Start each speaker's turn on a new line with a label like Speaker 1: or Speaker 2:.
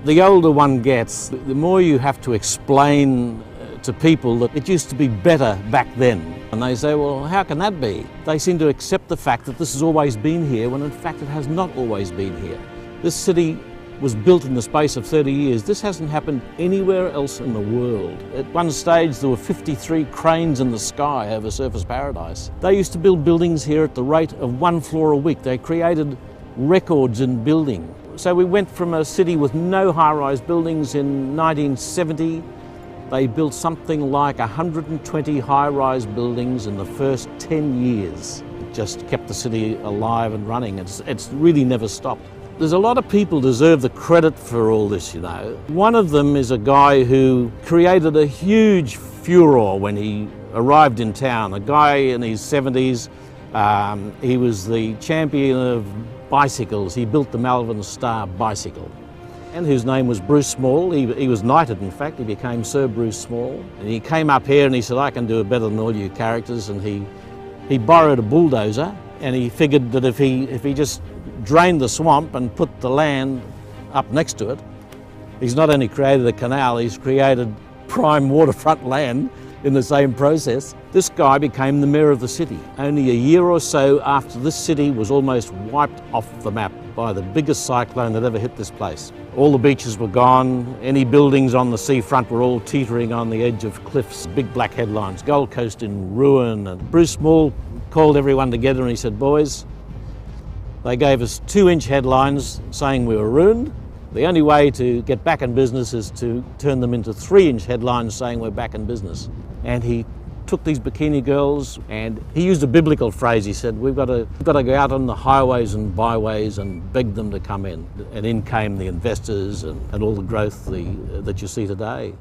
Speaker 1: The older one gets, the more you have to explain to people that it used to be better back then. And they say, well, how can that be? They seem to accept the fact that this has always been here, when in fact it has not always been here. This city was built in the space of 30 years. This hasn't happened anywhere else in the world. At one stage there were 53 cranes in the sky over Surfers Paradise. They used to build buildings here at the rate of 1 floor a week. They created records in building. So we went from a city with no high-rise buildings in 1970. They built something like 120 high-rise buildings in the first 10 years. It just kept the city alive and running. It's really never stopped. There's a lot of people deserve the credit for all this, you know. One of them is a guy who created a huge furore when he arrived in town. A guy in his 70s, he was the champion of bicycles. He built the Malvern Star bicycle, and whose name was Bruce Small. He was knighted, in fact. He became Sir Bruce Small. And he came up here and he said, I can do it better than all you characters. And he borrowed a bulldozer, and he figured that if he just drained the swamp and put the land up next to it, he's not only created a canal, he's created prime waterfront land in the same process. This guy became the mayor of the city only a year or so after this city was almost wiped off the map by the biggest cyclone that ever hit this place. All the beaches were gone, any buildings on the seafront were all teetering on the edge of cliffs, big black headlines, Gold Coast in ruin. And Bruce Small called everyone together and he said, boys, they gave us 2-inch headlines saying we were ruined. The only way to get back in business is to turn them into 3-inch headlines saying we're back in business. And he took these bikini girls and he used a biblical phrase. He said, we've got to go out on the highways and byways and beg them to come in. And in came the investors and all the growth that you see today.